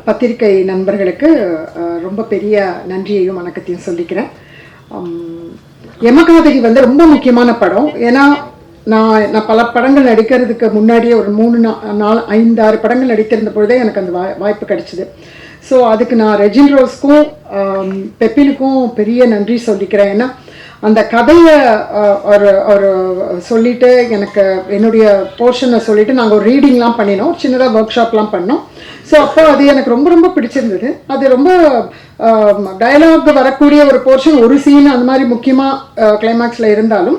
பத்திரிகை நண்பர்களுக்கு ரொம்ப பெரிய நன்றியையும் வணக்கத்தையும் சொல்லிக்கிறேன். யமகாதகி வந்து ரொம்ப முக்கியமான படம். ஏன்னா நான் பல படங்கள் நடிக்கிறதுக்கு முன்னாடியே ஒரு 3-4-5-6 படங்கள் நடித்திருந்த பொழுதே எனக்கு அந்த வாய்ப்பு கிடைச்சிது. ஸோ அதுக்கு நான் ரெஜின் ரோஸ்க்கும் பெப்பினுக்கும் பெரிய நன்றி சொல்லிக்கிறேன். ஏன்னா அந்த கதையை ஒரு சொல்லிவிட்டு எனக்கு என்னுடைய போர்ஷனை சொல்லிவிட்டு நாங்கள் ஒரு ரீடிங்லாம் பண்ணினோம், சின்னதாக ஒர்க் ஷாப்லாம் பண்ணோம். ஸோ அப்போ அது எனக்கு ரொம்ப ரொம்ப பிடிச்சிருந்தது. அது ரொம்ப டயலாக் வரக்கூடிய ஒரு போர்ஷன், ஒரு சீன் அந்த மாதிரி முக்கியமாக கிளைமேக்ஸில் இருந்தாலும்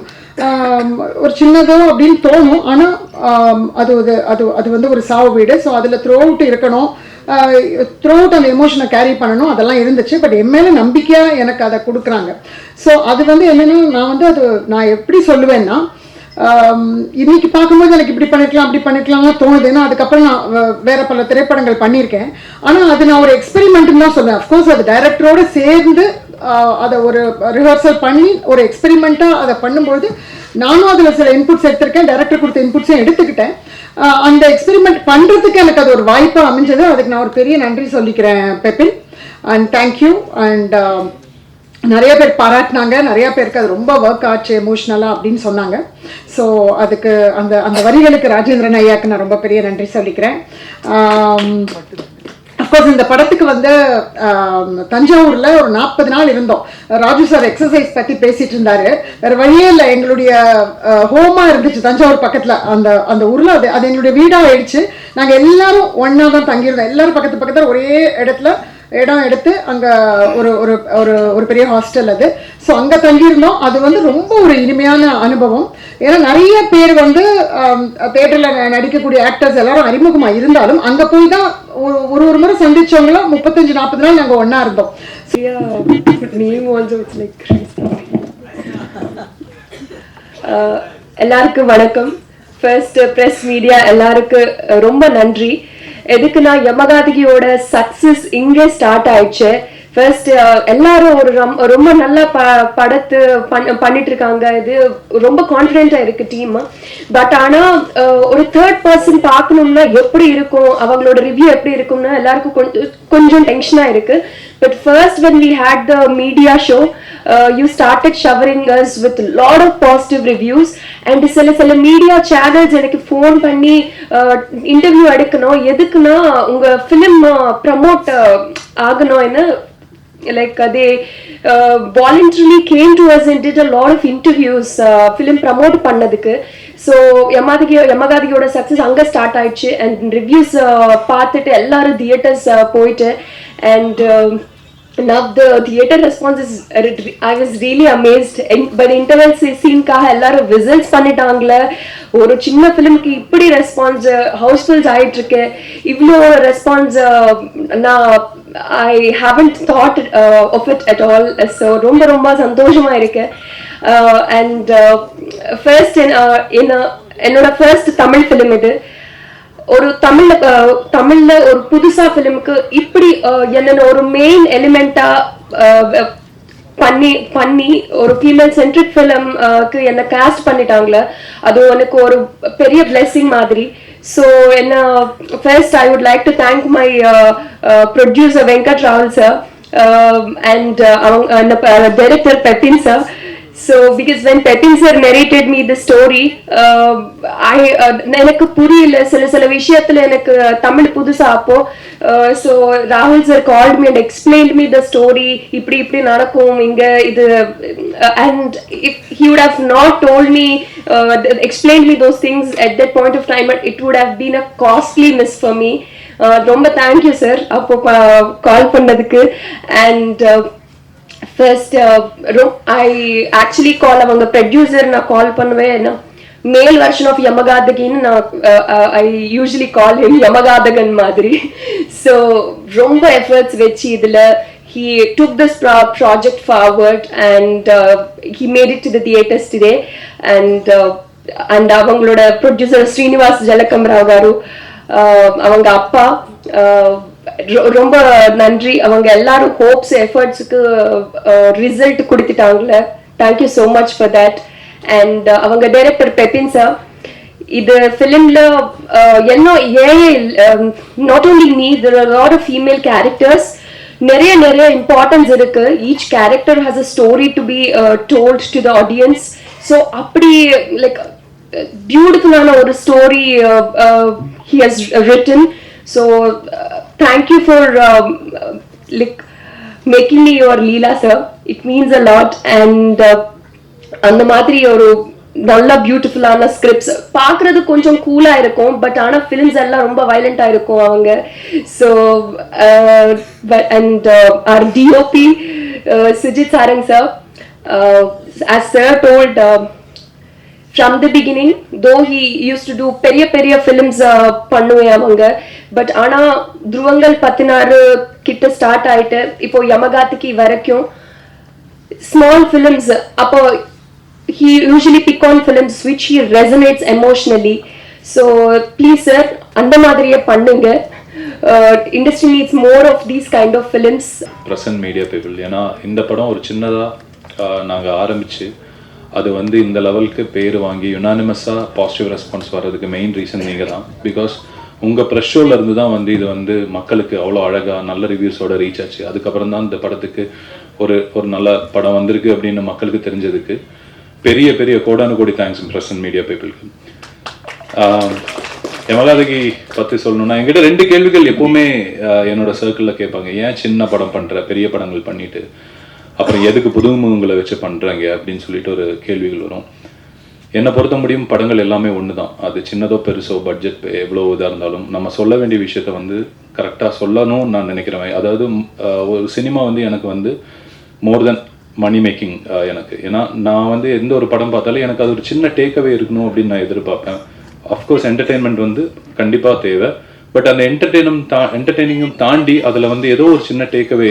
ஒரு சின்னதோ அப்படின்னு தோணும். ஆனால் அது அது அது வந்து ஒரு சாவு வீடு. ஸோ அதில் த்ரூ அவுட் இருக்கணும், த்ரூ அவுட் அந்த எமோஷனை கேரி பண்ணணும், அதெல்லாம் இருந்துச்சு. பட் என் மேலே நம்பிக்கையாக எனக்கு அதை கொடுக்குறாங்க. ஸோ அது வந்து என்னென்னா நான் எப்படி சொல்லுவேன்னா, இன்னைக்கு பார்க்கும்போது எனக்கு இப்படி பண்ணிக்கலாம்னு தோணுது. ஏன்னா அதுக்கப்புறம் நான் வேற பல திரைப்படங்கள் பண்ணியிருக்கேன். ஆனால் அது நான் ஒரு எக்ஸ்பெரிமெண்ட்டுன்னு தான் சொல்லுவேன். அஃப்கோர்ஸ் அது டைரக்டரோடு சேர்ந்து அதை ஒரு ரிஹர்சல் பண்ணி ஒரு எக்ஸ்பெரிமெண்ட்டாக அதை பண்ணும்போது நானும் அதில் சில இன்புட்ஸ் எடுத்திருக்கேன், டைரக்டர் கொடுத்த இன்புட்ஸையும் எடுத்துக்கிட்டேன். அந்த எக்ஸ்பெரிமெண்ட் பண்ணுறதுக்கு எனக்கு அது ஒரு வாய்ப்பாக அமைஞ்சது. அதுக்கு நான் ஒரு பெரிய நன்றி சொல்லிக்கிறேன் பெப்பின். And thank you. அண்ட் நிறைய பேர் பாராட்டினாங்க, நிறையா பேருக்கு அது ரொம்ப ஒர்க் ஆச்சு எமோஷ்னலாக அப்படின்னு சொன்னாங்க. ஸோ அதுக்கு அந்த வரிகளுக்கு ராஜேந்திரன் ஐயாவுக்கு நான் ரொம்ப பெரிய நன்றி சொல்லிக்கிறேன். அஃப்கோர்ஸ் இந்த படத்துக்கு வந்து தஞ்சாவூரில் ஒரு 40 நாள் இருந்தோம். ராஜு சார் எக்ஸசைஸ் பற்றி பேசிகிட்டு இருந்தார். வேறு வழியே இல்லை, எங்களுடைய ஹோமாக இருந்துச்சு தஞ்சாவூர் பக்கத்தில். அந்த ஊரில் அது எங்களுடைய வீடாக ஆயிடுச்சு. நாங்கள் எல்லாரும் ஒன்றா தான் தங்கியிருந்தோம். எல்லோரும் பக்கத்தில் ஒரே இடம் எடுத்து அங்கே ஒரு ஒரு ஒரு பெரிய ஹாஸ்டல் அது. ஸோ அங்கே தங்கியிருந்தோம். அது வந்து ரொம்ப ஒரு இனிமையான அனுபவம். ஏன்னா நிறைய பேர் வந்து தேட்டரில் நடிக்கக்கூடிய ஆக்டர்ஸ் எல்லாரும் அறிமுகமாக இருந்தாலும் அங்கே போய் தான் ஒரு முறை சந்திச்சவங்களும் 35-40 நாள் நாங்கள் ஒன்றா இருந்தோம். எல்லாருக்கும் வணக்கம். ஃபர்ஸ்ட் ப்ரெஸ் மீடியா எல்லாருக்கும் ரொம்ப நன்றி. எதுக்குன்னா யமகாதகியோட சக்சஸ் இங்கே ஸ்டார்ட் ஆயிடுச்சு. ஃபர்ஸ்ட் எல்லாரும் ரொம்ப நல்லா படத்து பண்ணிட்டு இருக்காங்க. இது ரொம்ப கான்ஃபிடென்ட்டா இருக்கு டீம். பட் ஆனா ஒரு தேர்ட் பர்சன் பார்க்கணும்னா எப்படி இருக்கும், அவங்களோட ரிவ்யூ எப்படி இருக்கும்னா எல்லாருக்கும் கொஞ்சம் டென்ஷனா இருக்கு. But first when we had the media show, you started showering us with a lot of positive reviews. And சில media channels எனக்கு ஃபோன் பண்ணி இன்டர்வியூ எடுக்கணும், எதுக்குன்னா உங்க ஃபிலிம் ப்ரமோட் ஆகணும்னு. Like they voluntarily came to us and did a lot of interviews film promote பண்ணதுக்கு. So யமகாதகியோட success அங்கே start ஆயிடுச்சு. அண்ட் ரிவ்யூஸ் பார்த்துட்டு எல்லாரும் தியேட்டர்ஸ் போயிட்டு. And now the theater response is I was really amazed. But interval scene-காக எல்லாரும் whistles பண்ணிட்டாங்களே. ஒரு சின்ன ஃபிலிம்க்கு இப்படி ரெஸ்பான்ஸ் ஹவுஸ்ஃபுல்ஸ் ஆயிட்டு இருக்கு. இவ்வளோ ரெஸ்பான்ஸ் நான் I haven't thought of it at all. So ரொம்ப ரொம்ப சந்தோஷமா இருக்கு. And first என்னோட ஃபர்ஸ்ட் தமிழ் ஃபிலிம் இது. ஒரு தமிழ்ல ஒரு புதுசா ஃபிலிமுக்கு இப்படி என்னென்ன ஒரு மெயின் எலிமெண்டா பண்ணி ஒரு ஃபீமேல் சென்ட்ரிக் ஃபிலிம்க்கு என்ன காஸ்ட் பண்ணிட்டாங்களே, அது எனக்கு ஒரு பெரிய பிளெஸிங் மாதிரி. ஸோ என்ன first I would like to thank my producer Venkat Raval sir and அவங்க director Pepin sir. So because when Pepin sir narrated me the story, எனக்கு புரியல சில விஷயத்துல எனக்கு தமிழ் புதுசா அப்போ. So Rahul sir called me and explained me the story. இப்படி நடக்கும் இங்க இது. And if he would have not told me, explained me those things at that point of time, it would have been a costly miss for me. ரொம்ப thank you sir அப்போ கால் பண்ணதுக்கு. And first I actually call அவங்க producer நான் கால் பண்ணுவேன். மேல் version of யமகாதகின்னு நான் I usually call him யமகாதகன் மாதிரி. So ரொம்ப எஃபர்ட்ஸ் வச்சு இதில் he took this project forward and he made it to the theaters today. And அவங்களோட ப்ரொடியூசர் ஸ்ரீனிவாஸ் ஜலகம்ராவ் காரு, அவங்க அப்பா, ரொம்ப நன்றி. அவங்க எல்லாரும் ஹோப்ஸ் எஃபர்ட்ஸுக்கு ரிசல்ட் கொடுத்துட்டாங்களே. Thank you so much for that. And அவங்க டைரக்டர் பெப்பின் சார், இது ஃபிலிம்ல என்ன not only me there are lot of female characters, நிறைய இம்பார்ட்டன்ஸ் இருக்கு. Each character has a story to be told to the audience. So அப்படி like பியூட்டிஃபுல்லான ஒரு ஸ்டோரி he has written. So thank you for like making me your Leela sir. It means a lot. And அந்த மாதிரி ஒரு நல்ல பியூட்டிஃபுல்லான scripts பார்க்கறது கொஞ்சம் கூலா இருக்கும், பட் ஆனால் ஃபிலிம்ஸ் எல்லாம் ரொம்ப வயலண்டா இருக்கும் அவங்க. So and our DOP Sujith Sarang sir, as sir told from the beginning, though he used to do பெரிய films பண்ணுவேன் அவங்க, பட் ஆனா துருவங்கள் 16 கிட்ட ஸ்டார்ட் ஆயிட்டு இப்போ யமகாதிக்கு வரைக்கும் small films. அப்போ he usually pick on films which he resonates emotionally. So please sir, அந்த மாதிரியே பண்ணுங்க. Industry needs more of these kind of films. Present media people, ஏன்னா இந்த படம் ஒரு சின்னதா நாங்கள் ஆரம்பிச்சு அது வந்து இந்த லெவலுக்கு பேர் வாங்கி யுனானிமஸாக பாசிட்டிவ் ரெஸ்பான்ஸ் வர்றதுக்கு மெயின் ரீசன் நீங்கள் தான். பிகாஸ் உங்கள் ப்ரெஷ் ஷோவில் இருந்து தான் வந்து இது வந்து மக்களுக்கு அவ்வளோ அழகாக நல்ல ரிவ்யூஸோட ரீச் ஆச்சு. அதுக்கப்புறம் தான் இந்த படத்துக்கு ஒரு நல்ல படம் வந்திருக்கு அப்படின்னு மக்களுக்கு தெரிஞ்சதுக்கு பெரிய கோடானு கோடி தேங்க்ஸ் பிரசன்ட் மீடியா பீப்புளுக்கு. யமகாதிக்கு பற்றி சொல்லணும்னா என்கிட்ட 2 கேள்விகள் எப்போவுமே என்னோட சர்க்கிளில் கேட்பாங்க. ஏன் சின்ன படம் பண்ணுற, பெரிய படங்கள் பண்ணிட்டு அப்புறம் எதுக்கு புதுமுகங்களை வச்சு பண்ணுறாங்க அப்படின்னு சொல்லிட்டு ஒரு கேள்விகள் வரும். என்னை பொறுத்த முடியும் படங்கள் எல்லாமே ஒன்று தான். அது சின்னதோ பெருசோ பட்ஜெட் எவ்வளோ இதாக இருந்தாலும் நம்ம சொல்ல வேண்டிய விஷயத்த வந்து கரெக்டாக சொல்லணும்னு நான் நினைக்கிறேன். அதாவது ஒரு சினிமா வந்து எனக்கு வந்து மோர் தென் மணி மேக்கிங் எனக்கு. ஏன்னா நான் வந்து எந்த ஒரு படம் பார்த்தாலும் எனக்கு அது ஒரு சின்ன டேக்அவே இருக்கணும் அப்படின்னு நான் எதிர்பார்ப்பேன். அஃப்கோர்ஸ் என்டர்டெயின்மெண்ட் வந்து கண்டிப்பாக தேவை, பட் அந்த என்டர்டெய்னிங்கும் தாண்டி அதில் வந்து ஏதோ ஒரு சின்ன டேக்அவே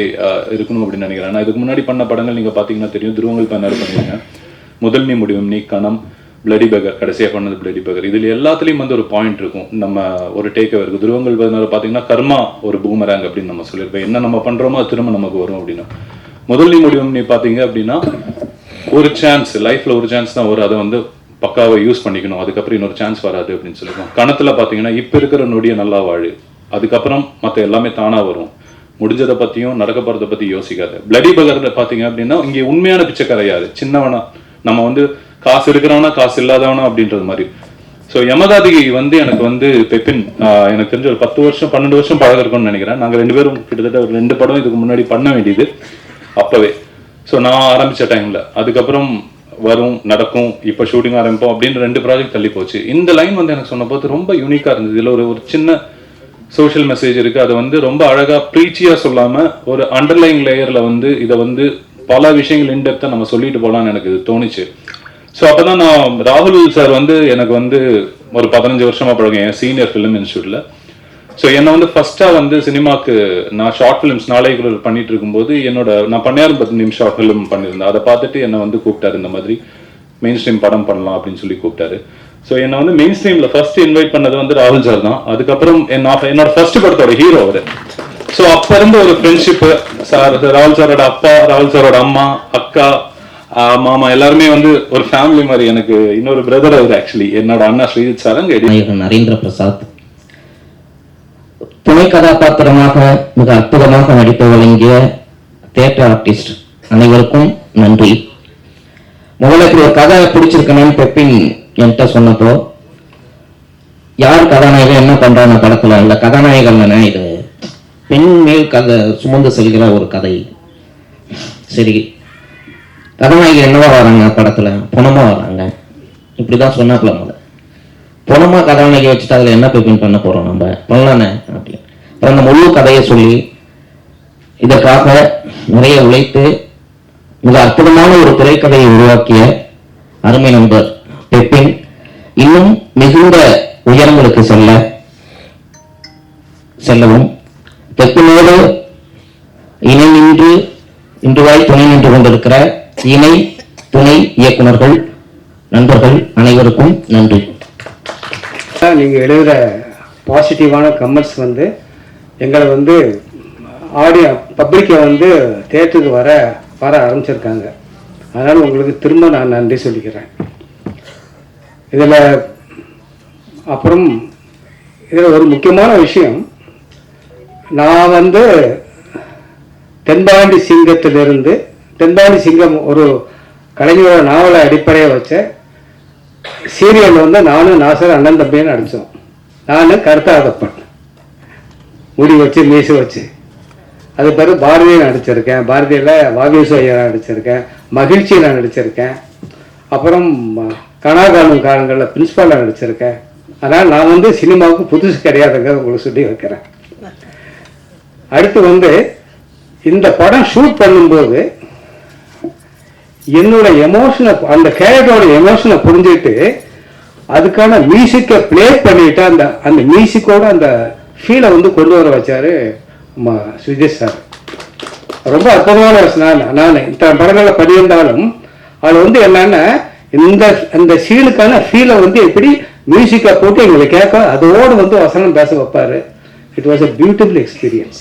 இருக்கணும் அப்படின்னு நினைக்கிறேன். நான் இதுக்கு முன்னாடி பண்ண படங்கள் நீங்கள் பார்த்தீங்கன்னா தெரியும். துருவங்கள் 16 பண்ணியிருக்கேன், முதல் நீ முடிவும் நீ, கணம், பிளடி பகர், கடைசியாக பண்ணது பிளடி பகர். இதில் எல்லாத்துலேயும் வந்து ஒரு பாயிண்ட் இருக்கும், நம்ம ஒரு டேக்அவே இருக்குது. துருவங்கள் 16 பார்த்தீங்கன்னா கர்மா ஒரு பூமராங் அப்படின்னு நம்ம சொல்லியிருப்பேன். என்ன நம்ம பண்ணுறோமோ அது திரும்ப நமக்கு வரும் அப்படின்னு. முதல் நீ முடிவும் நீ பார்த்தீங்க அப்படின்னா ஒரு சான்ஸ், லைஃப்பில் ஒரு சான்ஸ் தான் வரும், அதை வந்து பக்காவை யூஸ் பண்ணிக்கணும், அதுக்கப்புறம் இன்னொரு சான்ஸ் வராது அப்படின்னு சொல்லியிருக்கோம். கணத்தில் பார்த்தீங்கன்னா இப்போ இருக்கிற நொடியை நல்லா வாழு, அதுக்கப்புறம் மற்ற எல்லாமே தானாக வரும், முடிஞ்சதை பற்றியும் நடக்க போகிறத பற்றி யோசிக்காது. பிளடி பகரில் பார்த்தீங்க அப்படின்னா இங்கே உண்மையான பிச்சைக்கார யாரு, சின்னவனா, நம்ம வந்து காசு இருக்கிறவனா காசு இல்லாதவனா அப்படின்றது மாதிரி. ஸோ யமகாதி வந்து எனக்கு வந்து பெப்பின் எனக்கு தெரிஞ்ச ஒரு 10 வருஷம் 12 வருஷம் பழக இருக்கும்னு நினைக்கிறேன். நாங்கள் 2 பேரும் கிட்டத்தட்ட ஒரு 2 படம் இதுக்கு முன்னாடி பண்ண வேண்டியது அப்போவே. ஸோ நான் ஆரம்பித்த டைமில் அதுக்கப்புறம் வரும் நடக்கும், இப்போ ஷூட்டிங் ஆரம்பிப்போம் அப்படின்னு 2 ப்ராஜெக்ட் தள்ளி போச்சு. இந்த லைன் வந்து எனக்கு சொன்ன போது ரொம்ப யூனிக்காக இருந்தது. இதில் ஒரு சின்ன சோஷியல் மெசேஜ் இருக்குது. அதை வந்து ரொம்ப அழகாக ப்ரீச்சியாக சொல்லாமல் ஒரு அண்டர்லைங் லேயரில் வந்து இதை வந்து பல விஷயங்கள் இன்டெப்த்தாக நம்ம சொல்லிட்டு போகலான்னு எனக்கு இது தோணுச்சு. ஸோ அப்போ தான் நான் ராகுல் சார் வந்து எனக்கு வந்து ஒரு 15 வருஷமாக பழகும் என் சீனியர் ஃபிலிம் இன்ஸ்டியூட்டில். ஸோ என்னை வந்து ஃபஸ்ட்டாக வந்து சினிமாவுக்கு நான் ஷார்ட் ஃபிலிம்ஸ் நாளைக்குள்ள பண்ணிட்டு இருக்கும்போது நான் 10 நிமிஷம் ஷார்ட் ஃபிலிம் பண்ணியிருந்தேன். அதை பார்த்துட்டு என்னை வந்து கூப்பிட்டாரு, இந்த மாதிரி மெயின் ஸ்ட்ரீம் படம் பண்ணலாம் அப்படின்னு சொல்லி கூப்பிட்டாரு. ஸோ என்னை வந்து மெயின் ஸ்ட்ரீமில் ஃபர்ஸ்ட் இன்வைட் பண்ணது வந்து ராகுல் சார் தான். அதுக்கப்புறம் என்னோட ஃபர்ஸ்ட் படத்தோட ஹீரோ அவர். ஸோ அப்போ இருந்த ஒரு ஃப்ரெண்ட்ஷிப்பு, சார் ராகுல் சாரோட அப்பா, ராகுல் சாரோட அம்மா, அக்கா, மாமா எல்லாருமே வந்து ஒரு ஃபேமிலி மாதிரி. எனக்கு இன்னொரு பிரதர் அவர், ஆக்சுவலி என்னோட அண்ணா ஸ்ரீஜித் சாரங், நரேந்திர பிரசாத் துணை கதாபாத்திரமாக மிக அற்புதமாக நடிப்பு வழங்கிய தியேட்டர் ஆர்டிஸ்ட் அனைவருக்கும் நன்றி. முதல்ல ஒரு கதை பிடிச்சிருக்கணும்னு பெப்பின் என்கிட்ட சொன்னப்போ, யார் கதாநாயகன் என்ன பண்றாங்க படத்துல, இந்த கதாநாயகன் தானே, இது பெண் மேல் கதை சுமந்து செல்கிற ஒரு கதை. சரி, கதாநாயகி என்னவா வராங்க படத்துல, பொணமா வராங்க, இப்படிதான் சொன்னாப்புல. முதல்ல பொணமா கதாநாயகி வச்சுட்டு அதுல என்ன பெப்பின் பண்ண போறோம், நம்ம பண்ணலானே அப்படின்னு. அப்புறம் அந்த முழு கதையை சொல்லி இதற்காக நிறைய உழைத்து மிக அற்புதமான ஒரு திரைக்கதையை உருவாக்கிய அருமை நண்பர் பெப்பின் இன்னும் மிகுந்த உயரங்களுக்கு செல்லவும் பெப்பினோடு இணை நின்று இன்றுவாய் துணை நின்று கொண்டிருக்கிற இணை துணை இயக்குனர்கள் நண்பர்கள் அனைவருக்கும் நன்றி. நீங்கள் எழுதுகிற பாசிட்டிவான கமெண்ட்ஸ் வந்து எங்களை வந்து பப்ளிக்கை வந்து தேட்டருக்கு வர ஆரம்பிச்சிருக்காங்க. அதனால் உங்களுக்கு திரும்ப நான் நன்றி சொல்லிக்கிறேன். இதில் அப்புறம் இதில் ஒரு முக்கியமான விஷயம், நான் வந்து தென்பாண்டி சிங்கத்திலிருந்து, தென்பாண்டி சிங்கம் ஒரு கலைஞரோட நாவலை அடிப்படையை வச்ச சீரியல் வந்து நானும் நாசர் அண்ணன் தம்பின்னு நடித்தோம். நான் கருத்தாதப்பன், முடி வச்சு மீசு வச்சு. அது பிறகு பாரதியை நடிச்சிருக்கேன், பாரதியில் வாகேசு ஐயா நடிச்சிருக்கேன், மகிழ்ச்சியில் நடிச்சிருக்கேன், அப்புறம் கனாகாலம் காலங்களில் பிரின்ஸ்பாலாக நடிச்சிருக்கேன். அதனால் நான் வந்து சினிமாவுக்கு புதுசு கிடையாதுங்க உங்களுக்கு சொல்லி வைக்கிறேன். அடுத்து வந்து இந்த படம் ஷூட் பண்ணும்போது என்னோட எமோஷனை, அந்த கேரக்டரோட எமோஷனை புரிஞ்சுட்டு அதுக்கான மியூசிக்கை ப்ளே பண்ணிட்டு அந்த மியூசிக்கோட அந்த ஃபீலை வந்து கொண்டு வர வச்சாரு சுஜித் சார். ரொம்ப அற்புதமான நான் இத்தனை படங்களில் பண்ணியிருந்தாலும் அதில் வந்து என்னன்னா இந்த சீனுக்கான ஃபீலை வந்து எப்படி மியூசிக்கை போட்டு எங்களுக்கு கேட்க அதோடு வந்து வசனம் பேச வைப்பாரு. It was a beautiful experience.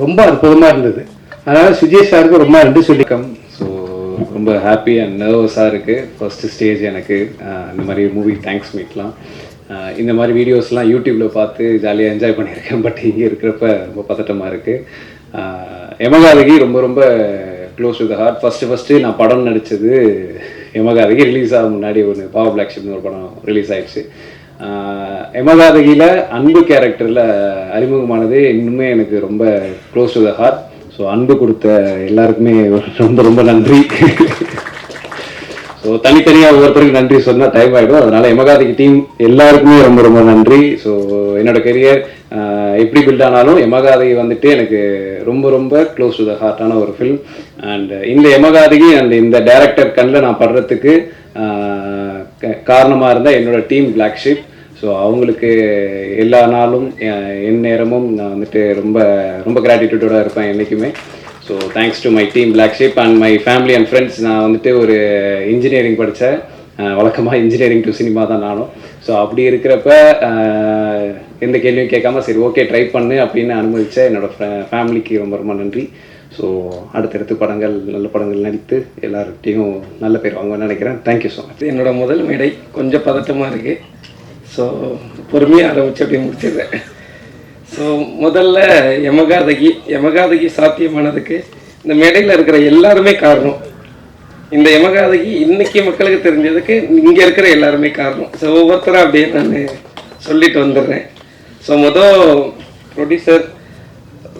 ரொம்ப அற்புதமாக இருந்தது. அதனால் சுஜித் சாருக்கு ரொம்ப நன்றி சொல்லிக்கம். ஸோ ரொம்ப ஹாப்பி அண்ட் நர்வஸாக இருக்குது. ஃபர்ஸ்ட் ஸ்டேஜ் எனக்கு இந்த மாதிரி மூவி தேங்க்ஸ் மீட்லாம். இந்த மாதிரி வீடியோஸ்லாம் யூடியூப்பில் பார்த்து ஜாலியாக என்ஜாய் பண்ணியிருக்கேன். பட் இங்கே இருக்கிறப்ப ரொம்ப பதட்டமாக இருக்குது. யமகாதகி ரொம்ப ரொம்ப close to the heart. First நான் படம் நடித்தது யமகாதகி ரிலீஸ் ஆக முன்னாடி ஒன்று பாவ பிளாக் ஷிப்னு ஒரு படம் ரிலீஸ் ஆகிடுச்சு. யமகாதகியில் அன்பு கேரக்டரில் அறிமுகமானது இன்னுமே எனக்கு ரொம்ப close to the heart. So அன்பு கொடுத்த எல்லாருக்குமே ரொம்ப ரொம்ப நன்றி. ஸோ தனித்தனியாக ஒவ்வொருத்தருக்கு நன்றி சொன்னால் டைம் ஆகிடும். அதனால் யமகாதகி டீம் எல்லாருக்குமே ரொம்ப ரொம்ப நன்றி. ஸோ என்னோட கெரியர் எப்படி பில்ட் ஆனாலும் யமகாதகி வந்துட்டு எனக்கு ரொம்ப ரொம்ப க்ளோஸ் டு த ஹார்ட்டான ஒரு ஃபில்ம். அண்ட் இந்த யமகாதகி அண்ட் இந்த டைரக்டர் கண்ணில் நான் படுறதுக்கு காரணமாக இருந்தால் என்னோட டீம் பிளாக் ஷிப். ஸோ அவங்களுக்கு எல்லா நாளும் என் நேரமும் நான் வந்துட்டு ரொம்ப ரொம்ப கிராட்டிடியூடோட இருப்பேன் என்றைக்குமே. So thanks to my team Black Sheep and my family and friends. நான் வந்துட்டு ஒரு இன்ஜினியரிங் படித்தேன். வழக்கமாக இன்ஜினியரிங் டு சினிமா தான் நானும். ஸோ அப்படி இருக்கிறப்ப எந்த கேள்வியும் கேட்காம சரி ஓகே ட்ரை பண்ணு அப்படின்னு அனுமதிச்ச என்னோடய ஃபேமிலிக்கு ரொம்ப ரொம்ப நன்றி. ஸோ அடுத்தடுத்து படங்கள் நல்ல படங்கள் நடித்து எல்லார்கிட்டையும் நல்ல பேர் வாங்குவேன்னு நினைக்கிறேன். Thank you so much. என்னோட முதல் மேடை கொஞ்சம் பதட்டமாக இருக்குது. ஸோ பொறுமையாக ஆரம்பிச்சு அப்படி முடிச்சிடுறேன். ஸோ முதல்ல யமகாதகி சாத்தியமானதுக்கு இந்த மேடையில் இருக்கிற எல்லாருமே காரணம். இந்த யமகாதகி இன்னைக்கு மக்களுக்கு தெரிஞ்சதுக்கு இங்கே இருக்கிற எல்லாருமே காரணம். ஸோ ஒவ்வொருத்தரும் அப்படியே நான் சொல்லிட்டு வந்துடுறேன். ஸோ ப்ரொடியூசர்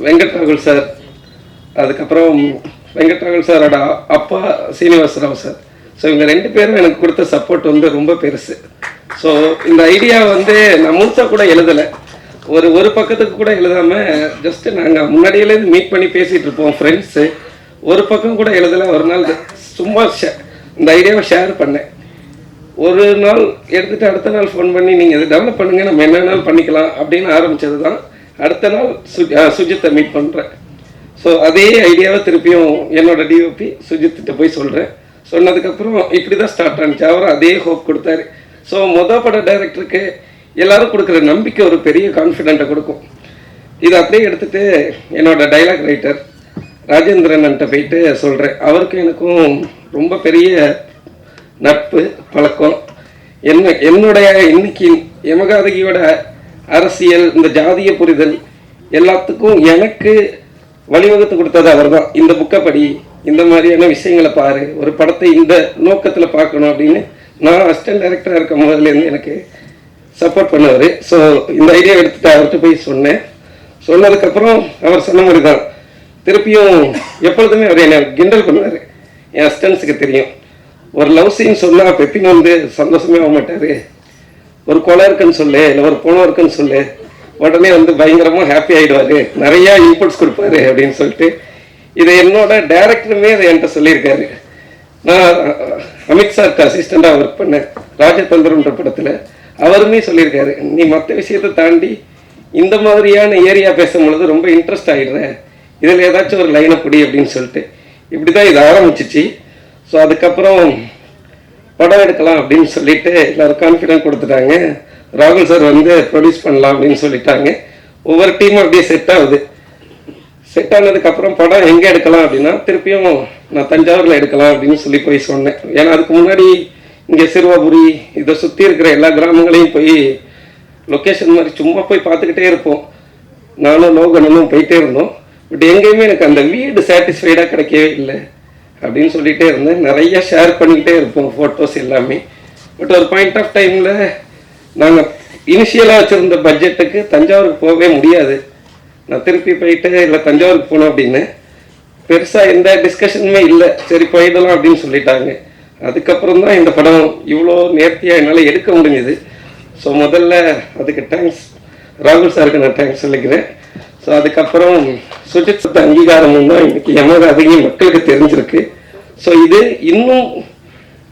வெங்கட்ராகுல் சார், அதுக்கப்புறம் வெங்கட்ராகுல் சாரோட அப்பா சீனிவாசராவ் சார். ஸோ இவங்க 2 பேரும் எனக்கு கொடுத்த சப்போர்ட் வந்து ரொம்ப பெருசு. ஸோ இந்த ஐடியா வந்து நான் முழுசாக கூட எழுதலை, ஒரு பக்கத்துக்கு கூட எழுதாமல் ஜஸ்ட்டு நாங்கள் முன்னாடியிலேருந்து மீட் பண்ணி பேசிகிட்டு இருப்போம் ஃப்ரெண்ட்ஸு. ஒரு பக்கம் கூட எழுதலை. ஒரு நாள் சும்மா இந்த ஐடியாவை ஷேர் பண்ணேன். ஒரு நாள் எடுத்துகிட்டு அடுத்த நாள் ஃபோன் பண்ணி நீங்கள் இதை டெவலப் பண்ணுங்கள், நம்ம என்னென்னாலும் பண்ணிக்கலாம் அப்படின்னு ஆரம்பித்தது தான். அடுத்த நாள் சுஜித்தை மீட் பண்ணுறேன். ஸோ அதே ஐடியாவை திருப்பியும் என்னோடய டிஓபி சுஜித்திட்ட போய் சொல்கிறேன். சொன்னதுக்கப்புறம் இப்படி தான் ஸ்டார்ட் ஆனிச்சு. அவரும் அதே ஹோப் கொடுத்தாரு. ஸோ பட டைரக்டருக்கு எல்லாரும் கொடுக்குற நம்பிக்கை ஒரு பெரிய கான்ஃபிடென்ட்டை கொடுக்கும். இதை அப்படியே எடுத்துகிட்டு என்னோடய டைலாக் ரைட்டர் ராஜேந்திரன்கிட்ட போயிட்டு சொல்கிறேன். அவருக்கும் எனக்கும் ரொம்ப பெரிய நட்பு பழக்கம். என்னுடைய இன்னைக்கு யமகாதகியோட அரசியல், இந்த ஜாதிய புரிதல் எல்லாத்துக்கும் எனக்கு வழிவகுத்து கொடுத்தது அவர் தான். இந்த புக்கை படி, இந்த மாதிரியான விஷயங்களை பாரு, ஒரு படத்தை இந்த நோக்கத்தில் பார்க்கணும் அப்படின்னு நான் அசிஸ்டன்ட் டைரக்டராக இருக்கும் போதுலேருந்து எனக்கு சப்போர்ட் பண்ணுவார். ஸோ இந்த ஐடியா எடுத்துகிட்டு அவர்கிட்ட போய் சொன்னேன். சொன்னதுக்கப்புறம் அவர் சொன்ன மாதிரி தான் திருப்பியும் எப்பொழுதுமே அவர் என்னை கிண்டல் பண்ணுவார். என் அசிஸ்டன்ஸுக்கு தெரியும், ஒரு லவ் சீன் சொன்னால் பெப்பின் வந்து சந்தோஷமே ஆக மாட்டார். ஒரு கொலை இருக்குன்னு சொல்லு, இல்லை ஒரு போனம் இருக்குன்னு சொல்லு, உடனே வந்து பயங்கரமாக ஹாப்பி ஆகிடுவார், நிறையா இன்புட்ஸ் கொடுப்பாரு அப்படின்னு சொல்லிட்டு இதை என்னோட டைரக்டருமே அதை என்கிட்ட சொல்லியிருக்காரு. நான் அமித்ஷாக்கு அசிஸ்டண்டாக ஒர்க் பண்ணேன் ராஜதந்திரன்ற படத்தில். அவருமே சொல்லியிருக்காரு, நீ மற்ற விஷயத்தை தாண்டி இந்த மாதிரியான ஏரியா பேசும்பொழுது ரொம்ப இன்ட்ரெஸ்ட் ஆகிடுறேன், இதில் ஏதாச்சும் ஒரு லைனை பிடி அப்படின்னு சொல்லிட்டு இப்படி தான் இது ஆரம்பிச்சிச்சு. ஸோ அதுக்கப்புறம் படம் எடுக்கலாம் அப்படின்னு சொல்லிட்டு எல்லோரும் கான்ஃபிடென்ட் கொடுத்துட்டாங்க. ராகுல் சார் வந்து ப்ரொடியூஸ் பண்ணலாம் அப்படின்னு சொல்லிட்டாங்க. ஒவ்வொரு டீமும் அப்படியே செட் ஆகுது. செட் ஆனதுக்கப்புறம் படம் எங்கே எடுக்கலாம் அப்படின்னா திருப்பியும் நான் தஞ்சாவூரில் எடுக்கலாம் அப்படின்னு சொல்லி போய் சொன்னேன். ஏன்னா அதுக்கு முன்னாடி இங்கே சிறுவாபுரி இதை சுற்றி இருக்கிற எல்லா கிராமங்களையும் போய் லொக்கேஷன் மாதிரி சும்மா போய் பார்த்துக்கிட்டே இருப்போம். நானும் லோகனும் போயிட்டே இருந்தோம். பட் எங்கேயுமே எனக்கு அந்த வீடு சாட்டிஸ்ஃபைடாக கிடைக்கவே இல்லை அப்படின்னு சொல்லிகிட்டே இருந்தேன். நிறைய ஷேர் பண்ணிக்கிட்டே இருப்போம் ஃபோட்டோஸ் எல்லாமே. பட் ஒரு பாயிண்ட் ஆஃப் டைமில் நாங்கள் இனிஷியலாக வச்சுருந்த பட்ஜெட்டுக்கு தஞ்சாவூருக்கு போகவே முடியாது. நான் திருப்பி போயிட்டு இல்லை தஞ்சாவூருக்கு போனோம் அப்படின்னு பெருசாக எந்த டிஸ்கஷனுமே இல்லை. சரி போயிடலாம் அப்படின்னு சொல்லிட்டாங்க. அதுக்கப்புறம் தான் இந்த படம் இவ்வளோ நேர்த்தியாக என்னால் எடுக்க முடிஞ்சுது. ஸோ முதல்ல அதுக்கு தேங்க்ஸ் ராகுல் சாருக்கு நான் தேங்க்ஸ் சொல்லிக்கிறேன். ஸோ அதுக்கப்புறம் சுஜித் சத்த அங்கீகாரமும் தான் இன்னைக்கு யமகாதகி மக்களுக்கு தெரிஞ்சிருக்கு. ஸோ இது இன்னும்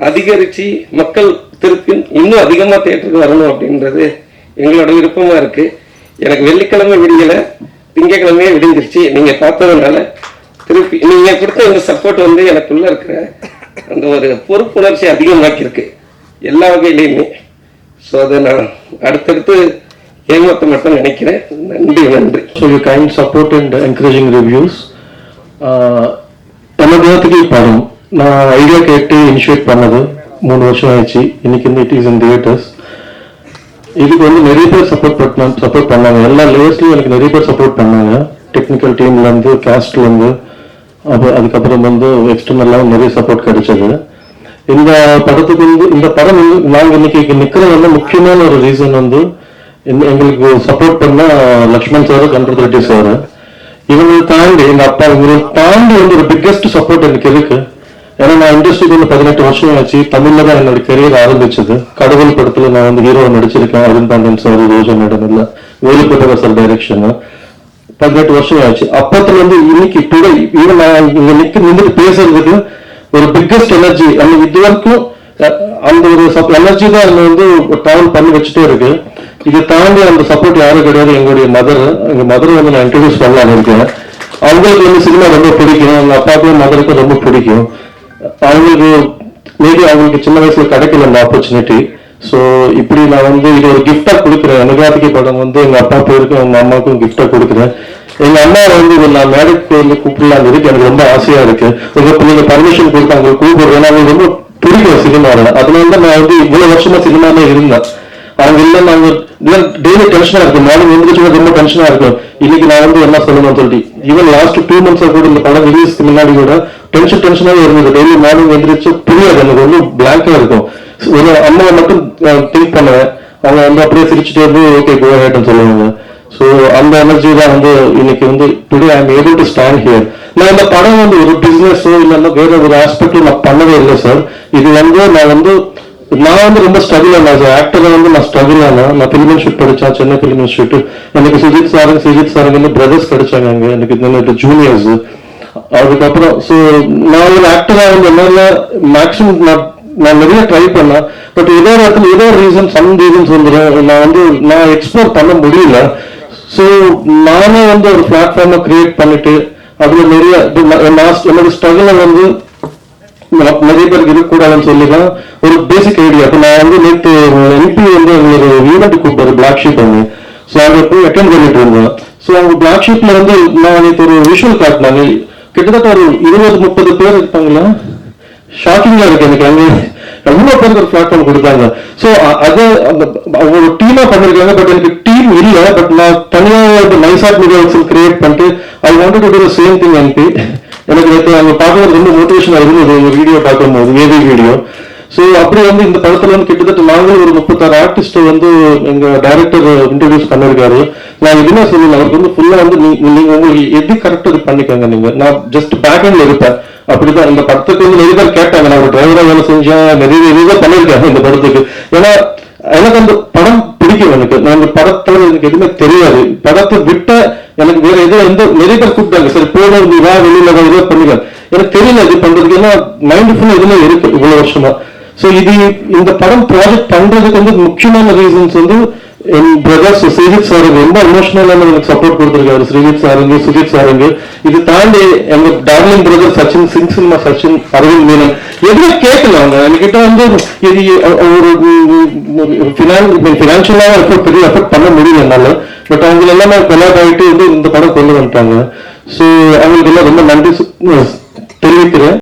அதிகரித்து மக்கள் திருப்பி இன்னும் அதிகமாக தேட்டருக்கு வரணும் அப்படின்றது எங்களோட விருப்பமாக இருக்குது. எனக்கு வெள்ளிக்கிழமை விடியலை, திங்கக்கிழமையே விடிஞ்சிருச்சு. நீங்கள் பார்த்ததுனால திருப்பி நீங்கள் கொடுத்த இந்த சப்போர்ட் வந்து எனக்குள்ளே இருக்கிற அந்த ஒரு பொறுப்புணர்ச்சி அதிகமாக்கியிருக்கு எல்லா வகையிலையுமே. ஸோ அதை நான் அடுத்தடுத்து ஏமாற்ற மட்டும் நினைக்கிறேன். நன்றி. So your kind support and encouraging reviews. Yamakaathaghi படம் நான் ஐடியா கேட்டு இனிஷியேட் பண்ணது 3 வருஷம் ஆயிடுச்சு. இன்னைக்கு வந்து இட் இஸ் இன் தியேட்டர்ஸ். இதுக்கு வந்து நிறைய பேர் சப்போர்ட் பண்ணாங்க. எல்லா லேயர்ஸ்லையும் எனக்கு நிறைய பேர் சப்போர்ட் பண்ணாங்க. டெக்னிக்கல் டீம்லேருந்து, கேஸ்ட்லேருந்து, அதுக்கப்புறம் வந்து எக்ஸ்டர்னலாக நிறைய சப்போர்ட் கிடைச்சது. இந்த படத்துக்கு வந்து இந்த படம் வந்து நாங்கள் இன்னைக்கு நிற்கிறது வந்து முக்கியமான ஒரு ரீசன் வந்து எங்களுக்கு சப்போர்ட் பண்ண Lakshman sir, control Reddy sir, இவங்களை தாண்டி எங்க அப்பா, இவங்களை தாண்டி வந்து ஒரு பிக்கெஸ்ட் சப்போர்ட் எனக்கு இருக்கு. ஏன்னா நான் இண்டஸ்ட்ரிக்கு வந்து 18 வருஷம் ஆச்சு. தமிழ்ல தான் என்னோட கெரியர் ஆரம்பிச்சது. கடவுள் படத்துல நான் வந்து ஹீரோ நடிச்சிருக்கேன். அருண் பாண்டியன் சார், ரோஜா மேடம், இல்ல வேலுப்பட்டவர் சார் டைரக்ஷன். 18 வருஷம் ஆச்சு. அப்பத்துல வந்து இன்னைக்கு டுடே ஈவன் நான் இங்க நின்றுட்டு பேசுறதுக்கு ஒரு பிக்கெஸ்ட் எனர்ஜி அந்த இது வரைக்கும் அந்த ஒரு எனர்ஜி தான் என்ன வந்து டிராவல் பண்ணி வச்சுட்டே இருக்கு. இதை தாண்டி அந்த சப்போர்ட் யாரும் கிடையாது. எங்களுடைய எங்க மதரை வந்து நான் இன்ட்ரடியூஸ் பண்ணலான்னு இருக்கேன். அவங்களுக்கு வந்து சினிமா ரொம்ப பிடிக்கும். எங்க அப்பாவுக்கும் மதருக்கும் ரொம்ப பிடிக்கும். அவங்களுக்கு மேபி அவங்களுக்கு சின்ன வயசுல கிடைக்கல அந்த ஆப்பர்ச்சுனிட்டி. ஸோ இப்படி நான் வந்து இது ஒரு கிஃப்டா கொடுக்குறேன். யமகாதகி படம் வந்து எங்க அப்பா போயிருக்கும், எங்க அம்மாவுக்கும் கிஃப்டா கொடுக்குறேன். எங்க அம்மா வந்து நான் மேடைக்கு வந்து கூப்பிடலாம் இருக்கு. எனக்கு ரொம்ப ஆசையா இருக்கு. நீங்க பர்மிஷன் கொடுத்து அவங்களுக்கு கூப்பிடுறேன். அவங்களுக்கு ரொம்ப பிடிக்கும் சினிமாவில். அதனால தான் நான் வந்து இவ்வளவு வருஷமா சினிமாலே இருந்தேன். அவங்க இல்லை நாங்க டெய்லி டென்ஷனா இருக்கு. மார்னிங் எழுந்திரிச்சு ரொம்ப டென்ஷனா இருக்கும். இன்னைக்கு நான் வந்து என்ன சொல்லணும்னு சொல்லிட்டு ஈவன் லாஸ்ட் 2 months கூட இந்த படம் ரிலீஸ்க்கு முன்னாடி கூட டென்ஷனாவே இருந்தது. டெய்லி மார்னிங் எழுந்திரிச்சு புரியாது, எனக்கு வந்து பிளாங்கா இருக்கும். ஒரு அம்மாவை மட்டும் திங்க் பண்ணுவேன். அவங்க வந்து அப்படியே சிரிச்சுட்டே இருந்து ஓகே கோ ஹெட்னு சொல்லுவாங்க. ஸோ அந்த எனர்ஜி தான் வந்து இன்னைக்கு வந்து today I am able to stand here. நான் இந்த படம் வந்து ஒரு பிசினஸோ இல்லைன்னா வேற ஒரு ஆஸ்பெக்ட்ல நான் பண்ணவே இல்லை சார். இது வந்து நான் வந்து ரொம்ப ஸ்ட்ரகிள் ஆனேன் ஆக்டரை வந்து நான் ஸ்ட்ரகிள் ஆனேன். நான் ஃபிலிம் இன்ஸ்டியூட் படித்தேன், சென்னை ஃபிலிம் இன்ஸ்டியூட். எனக்கு சுஜித் சாருங்க வந்து பிரதர்ஸ் கிடைச்சாங்க அங்கே, எனக்கு ஜூனியர்ஸ். அதுக்கப்புறம் ஸோ நான் ஒரு ஆக்டரா வந்து என்னால மேக்ஸிமம் நான் நிறைய ட்ரை பண்ணேன். பட் ஏதோ இடத்துல ஏதோ ரீசன் வந்துடும் நான் எக்ஸ்ப்ளோர் பண்ண முடியல. ஸோ நானே வந்து ஒரு பிளாட்ஃபார்மை கிரியேட் பண்ணிட்டு அதுல நிறைய என்னோட ஸ்ட்ரகிளை வந்து நிறைய பேருக்கு இருக்கக்கூடாதுன்னு சொல்லிதான் ஒரு பேசிக் ஐடியா. இப்போ நான் வந்து நேற்று எம்பி வந்து ஒரு ஈவெண்ட் கூப்பிட்டாரு பிளாக் ஷீப் பண்ணி. ஸோ அங்கே போய் அட்டென்ட் பண்ணிட்டு இருந்தேன். ஸோ அவங்க பிளாக் ஷீப்ல வந்து நான் நேற்று ஒரு விஷுவல் காட்டினாங்க. கிட்டத்தட்ட ஒரு 20-30 பேர் இருப்பாங்களா. ஷாக்கிங்கா இருக்கு எனக்கு. அங்கே எவ்வளவு பேருக்கு ஒரு பிளாட்ஃபார்ம் கொடுத்தாங்க. ஸோ அதை ஒரு டீமா பண்ணிருக்காங்க. பட் எனக்கு டீம் இல்லை. பட் நான் தனியாக நைசாட் மீடியா கிரியேட் பண்ணிட்டு I wanted to to the same thing MP. எனக்கு அங்கே பார்க்குறது ரொம்ப மோட்டிவேஷனா இருந்தது ஒரு வீடியோ பார்க்கும்போது, ஏவி வீடியோ. ஸோ அப்படி வந்து இந்த படத்துல வந்து கிட்டத்தட்ட நாங்களும் ஒரு 36 ஆர்டிஸ்ட் வந்து எங்க டைரக்டர் இன்ட்ரடியூஸ் பண்ணிருக்காரு. நான் எதுவுமே சொல்லல. அவருக்கு வந்து ஃபுல்லா வந்து நீங்க உங்களுக்கு எது கரெக்டா இது பண்ணிக்கோங்க. நீங்க நான் ஜஸ்ட் பேக் எண்ட்ல இருப்பேன். அப்படிதான் இந்த படத்துக்கு வந்து நிறைய பேர் கேட்டாங்க. நான் ஒரு டிரைவரா வேலை செஞ்சேன், நிறைய பண்ணிருக்கேன் இந்த படத்துக்கு. ஏன்னா எனக்கு அந்த படம் பிடிக்கும். நான் இந்த படத்தோட எனக்கு எதுவுமே தெரியாது. படத்தை விட்ட எனக்கு வேற எந்த நிறைய பேர் கூப்பிட்டாங்க, சரி போன நீ வா வெளியில ஏதோ பண்ணிக்க. எனக்கு தெரியல இது பண்றதுக்கு. ஏன்னா மைண்ட் ஃபுல்லா எதுவுமே இருக்கு இவ்வளவு வருஷமா. ஸோ இந்த படம் ப்ராஜெக்ட் பண்றதுக்கு வந்து முக்கியமான ரீசன்ஸ் வந்து என் பிரதர்ஸ் ஸ்ரீஜித் சாருங்க ரொம்ப எமோஷனலான எனக்கு சப்போர்ட் கொடுத்துருக்காரு. ஸ்ரீஜித் சாருங்க, சுஜித் சாருங்க. இது தாண்டி எங்க டார்லிங் பிரதர் சச்சின், சிங் சினிமா சச்சின், அரவிந்த் மீனன் எதுவுமே கேட்கல. அவங்க என்கிட்ட வந்து இது ஒரு பினான்சியலாக பெரிய எஃபெக்ட் பண்ண முடியல என்னால. பட் அவங்க எல்லாமே கொலாப் ஆகிட்டு வந்து இந்த படம் கொண்டு வந்துட்டாங்க. ஸோ அவங்களுக்கு எல்லாம் ரொம்ப நன்றி தெரிவிக்கிறேன்.